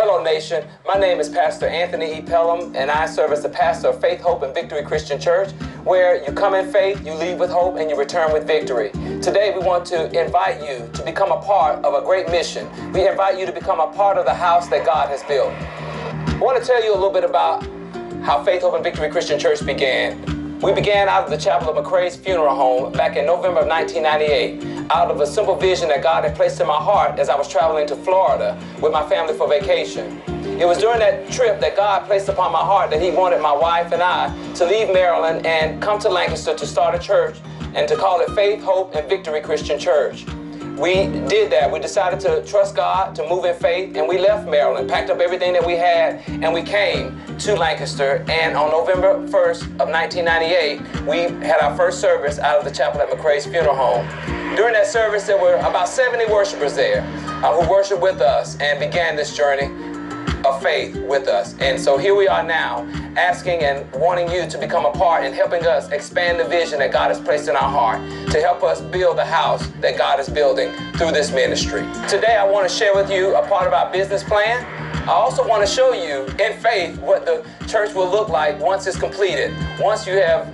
Hello Nation, my name is Pastor Anthony E. Pelham, and I serve as the pastor of Faith, Hope, and Victory Christian Church, where you come in faith, you leave with hope, and you return with victory. Today we want to invite you to become a part of a great mission. We invite you to become a part of the house that God has built. I want to tell you a little bit about how Faith, Hope, and Victory Christian Church began. We began out of the chapel of McCrae's funeral home back in November of 1998, out of a simple vision that God had placed in my heart as I was traveling to Florida with my family for vacation. It was during that trip that God placed upon my heart that He wanted my wife and I to leave Maryland and come to Lancaster to start a church and to call it Faith, Hope, and Victory Christian Church. We did that. We decided to trust God, to move in faith, and we left Maryland, packed up everything that we had, and we came to Lancaster. And on November 1st of 1998, we had our first service out of the chapel at McCrae's funeral home. During that service, there were about 70 worshipers there who worshiped with us and began this journey of faith with us. And so here we are now, asking and wanting you to become a part in helping us expand the vision that God has placed in our heart to help us build the house that God is building through this ministry. Today I want to share with you a part of our business plan. I also want to show you in faith what the church will look like once it's completed. Once you have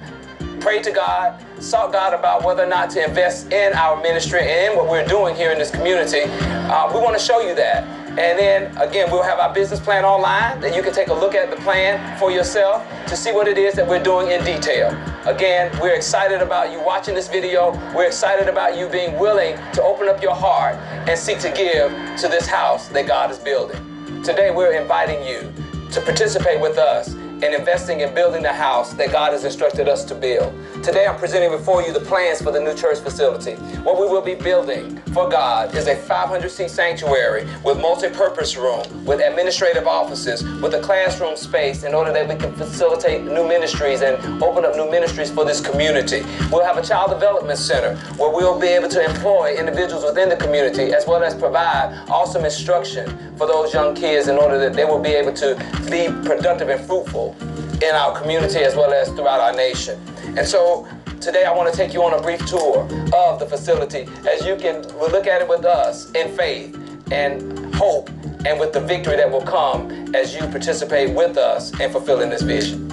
prayed to God, sought God about whether or not to invest in our ministry and in what we're doing here in this community, we want to show you that. And then, again, we'll have our business plan online that you can take a look at the plan for yourself to see what it is that we're doing in detail. Again, we're excited about you watching this video. We're excited about you being willing to open up your heart and seek to give to this house that God is building. Today, we're inviting you to participate with us in investing in building the house that God has instructed us to build. Today I'm presenting before you the plans for the new church facility. What we will be building for God is a 500-seat sanctuary with multi-purpose room, with administrative offices, with a classroom space in order that we can facilitate new ministries and open up new ministries for this community. We'll have a child development center where we'll be able to employ individuals within the community as well as provide awesome instruction for those young kids in order that they will be able to be productive and fruitful in our community as well as throughout our nation. And so today I want to take you on a brief tour of the facility as you can look at it with us in faith and hope and with the victory that will come as you participate with us in fulfilling this vision.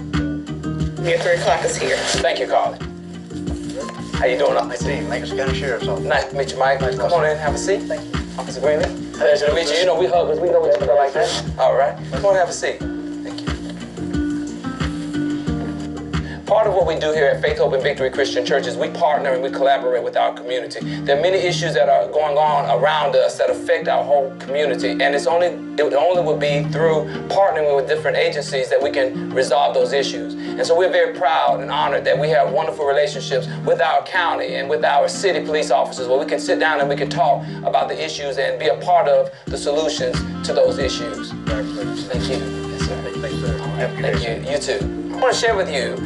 Your 3 o'clock is here. Thank you, Carly. How you doing? Nice to meet you. Lancaster County Sheriff's Office. Nice to meet you, Mike. Nice Come on in, have a seat. Thank you. Officer Greenlee. Pleasure to meet you. You know we hug because we know each other like that. All right. Come on, have a seat. Thank you. Part of what we do here at Faith, Hope, and Victory Christian Church is we partner and we collaborate with our community. There are many issues that are going on around us that affect our whole community, and it only will be through partnering with different agencies that we can resolve those issues. And so we're very proud and honored that we have wonderful relationships with our county and with our city police officers where we can sit down and we can talk about the issues and be a part of the solutions to those issues. Thank you. Yes, sir. Thank you, sir. Thank you. You too. I want to share with you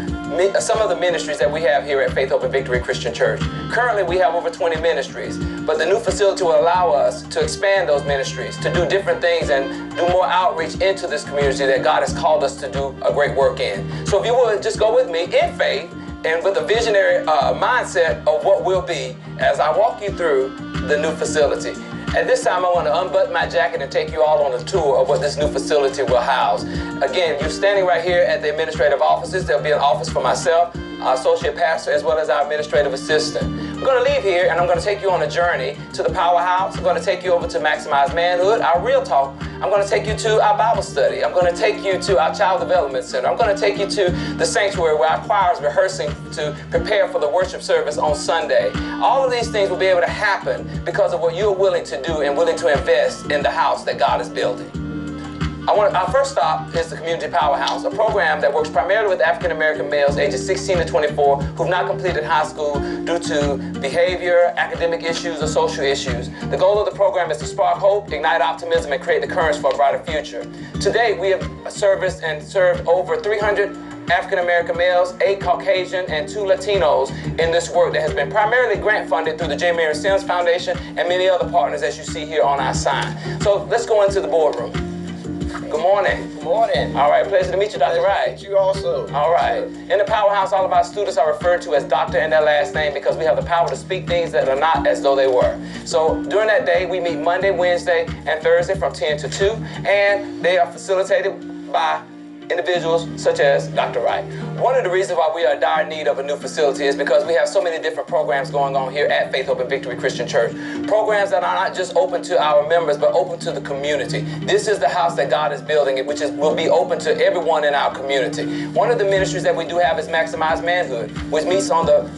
some of the ministries that we have here at Faith, Hope, and Victory Christian Church. Currently, we have over 20 ministries, but the new facility will allow us to expand those ministries, to do different things and do more outreach into this community that God has called us to do a great work in. So if you would, just go with me in faith and with a visionary mindset of what will be as I walk you through the new facility. At this time, I want to unbutton my jacket and take you all on a tour of what this new facility will house. Again, you're standing right here at the administrative offices. There'll be an office for myself, our associate pastor, as well as our administrative assistant. We're going to leave here, and I'm going to take you on a journey to the Powerhouse. I'm going to take you over to Maximize Manhood, our Real Talk. I'm going to take you to our Bible study. I'm going to take you to our Child Development Center. I'm going to take you to the sanctuary where our choir is rehearsing to prepare for the worship service on Sunday. All of these things will be able to happen because of what you're willing to do and willing to invest in the house that God is building. Our first stop is the Community Powerhouse, a program that works primarily with African-American males ages 16 to 24 who've not completed high school due to behavior, academic issues, or social issues. The goal of the program is to spark hope, ignite optimism, and create the currents for a brighter future. Today, we have serviced and served over 300 African-American males, 8 Caucasian, and 2 Latinos in this work that has been primarily grant funded through the J. Mary Sims Foundation and many other partners as you see here on our sign. So let's go into the boardroom. Good morning. Good morning. All right, pleasure to meet you, Dr. Wright. Meet you also. All right. In the Powerhouse, all of our students are referred to as doctor in their last name because we have the power to speak things that are not as though they were. So during that day, we meet Monday, Wednesday, and Thursday from 10 to 2, and they are facilitated by individuals such as Dr. Wright. One of the reasons why we are in dire need of a new facility is because we have so many different programs going on here at Faith, Hope, and Victory Christian Church. Programs that are not just open to our members, but open to the community. This is the house that God is building, which will be open to everyone in our community. One of the ministries that we do have is Maximize Manhood, which meets on the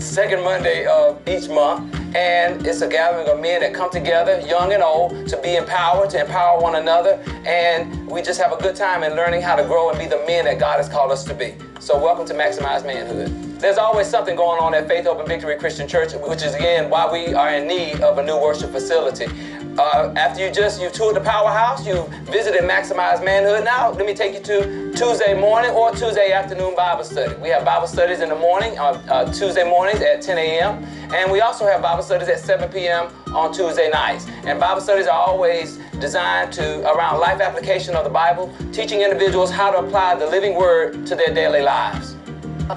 second Monday of each month. And it's a gathering of men that come together, young and old, to be empowered, to empower one another. And we just have a good time in learning how to grow and be the men that God has called us to be. So welcome to Maximize Manhood. There's always something going on at Faith, Hope, and Victory Christian Church, which is, again, why we are in need of a new worship facility. After you toured the Powerhouse, you visited Maximize Manhood. Now, let me take you to Tuesday morning or Tuesday afternoon Bible study. We have Bible studies in the morning, Tuesday mornings at 10 a.m. And we also have Bible studies at 7 p.m. on Tuesday nights. And Bible studies are always designed around life application of the Bible, teaching individuals how to apply the living word to their daily lives.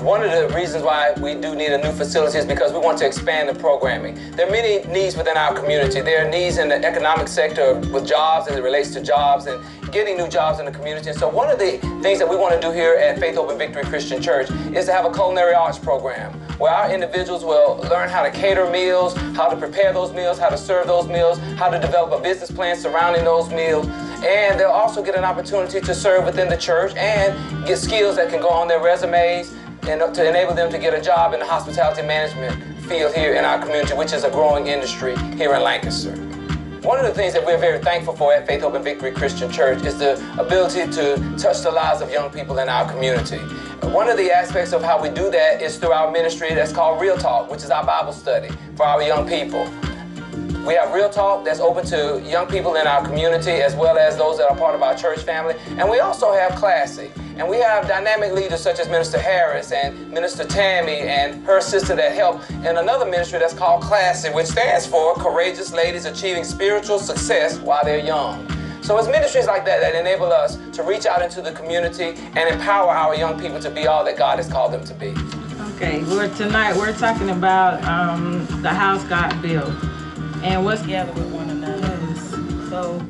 One of the reasons why we do need a new facility is because we want to expand the programming. There are many needs within our community. There are needs in the economic sector with jobs as it relates to jobs and getting new jobs in the community. And so one of the things that we want to do here at Faith, Hope, and Victory Christian Church is to have a Culinary Arts program where our individuals will learn how to cater meals, how to prepare those meals, how to serve those meals, how to develop a business plan surrounding those meals. And they'll also get an opportunity to serve within the church and get skills that can go on their resumes and to enable them to get a job in the hospitality management field here in our community, which is a growing industry here in Lancaster. One of the things that we're very thankful for at Faith, Hope, and Victory Christian Church is the ability to touch the lives of young people in our community. One of the aspects of how we do that is through our ministry that's called Real Talk, which is our Bible study for our young people. We have Real Talk that's open to young people in our community as well as those that are part of our church family. And we also have Classy. And we have dynamic leaders such as Minister Harris and Minister Tammy and her sister that help in another ministry that's called Classy, which stands for Courageous Ladies Achieving Spiritual Success While They're Young. So it's ministries like that that enable us to reach out into the community and empower our young people to be all that God has called them to be. Okay, tonight we're talking about the house God built and what's gathered with one another. So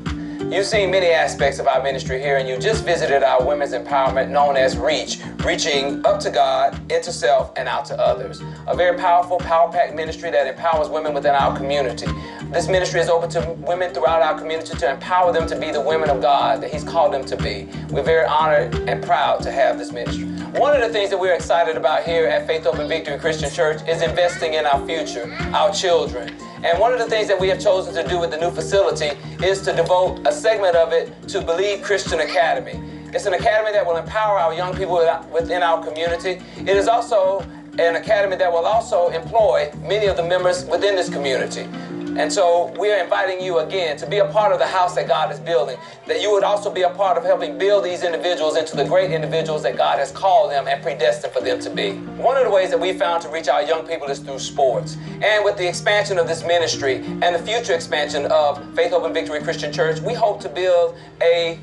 you've seen many aspects of our ministry here, and you just visited our women's empowerment known as REACH, reaching up to God, into self, and out to others. A very powerful, power-packed ministry that empowers women within our community. This ministry is open to women throughout our community to empower them to be the women of God that He's called them to be. We're very honored and proud to have this ministry. One of the things that we're excited about here at Faith, Hope, and Victory Christian Church is investing in our future, our children. And one of the things that we have chosen to do with the new facility is to devote a segment of it to Believe Christian Academy. It's an academy that will empower our young people within our community. It is also an academy that will also employ many of the members within this community. And so we are inviting you again to be a part of the house that God is building, that you would also be a part of helping build these individuals into the great individuals that God has called them and predestined for them to be. One of the ways that we found to reach our young people is through sports. And with the expansion of this ministry and the future expansion of Faith, Hope, and Victory Christian Church, we hope to build a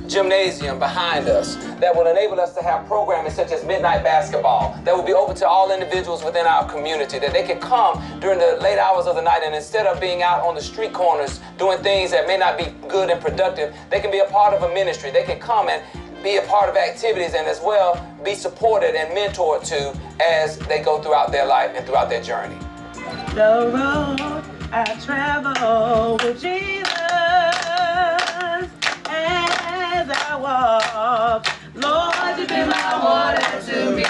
gymnasium behind us that will enable us to have programming such as midnight basketball that will be open to all individuals within our community, that they can come during the late hours of the night, and instead of being out on the street corners doing things that may not be good and productive, they can be a part of a ministry. They can come and be a part of activities and as well be supported and mentored to as they go throughout their life and throughout their journey. The road I travel with Jesus as I walk, Lord, you've been my water to me.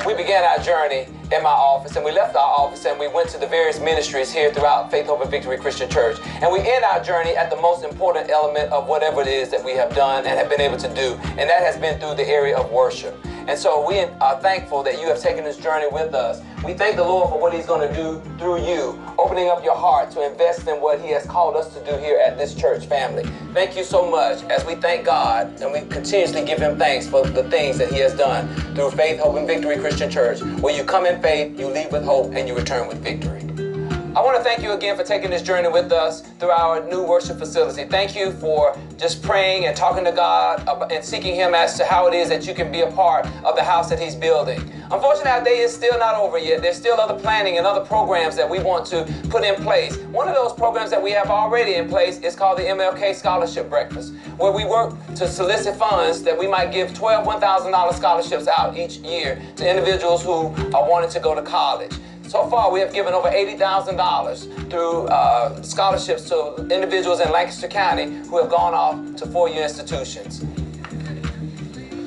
We began our journey in my office, and we left our office and we went to the various ministries here throughout Faith, Hope, and Victory Christian Church. And we end our journey at the most important element of whatever it is that we have done and have been able to do, and that has been through the area of worship. And so we are thankful that you have taken this journey with us. We thank the Lord for what He's going to do through you, opening up your heart to invest in what He has called us to do here at this church family. Thank you so much as we thank God and we continuously give Him thanks for the things that He has done through Faith, Hope, and Victory Christian Church, where you come in faith, you leave with hope, and you return with victory. I want to thank you again for taking this journey with us through our new worship facility. Thank you for just praying and talking to God and seeking Him as to how it is that you can be a part of the house that He's building. Unfortunately, our day is still not over yet. There's still other planning and other programs that we want to put in place. One of those programs that we have already in place is called the MLK Scholarship Breakfast, where we work to solicit funds that we might give 12 $1,000 scholarships out each year to individuals who are wanting to go to college. So far, we have given over $80,000 through scholarships to individuals in Lancaster County who have gone off to four-year institutions.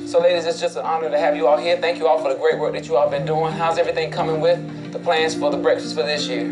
So ladies, it's just an honor to have you all here. Thank you all for the great work that you all have been doing. How's everything coming with the plans for the breakfast for this year?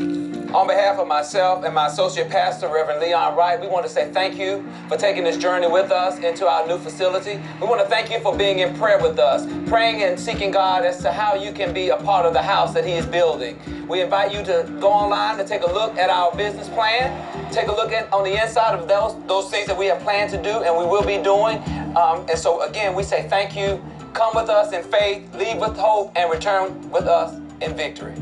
On behalf of myself and my associate pastor, Reverend Leon Wright, we want to say thank you for taking this journey with us into our new facility. We want to thank you for being in prayer with us, praying and seeking God as to how you can be a part of the house that He is building. We invite you to go online to take a look at our business plan, take a look at on the inside of those things that we have planned to do and we will be doing. And so again, we say thank you. Come with us in faith, leave with hope, and return with us in victory.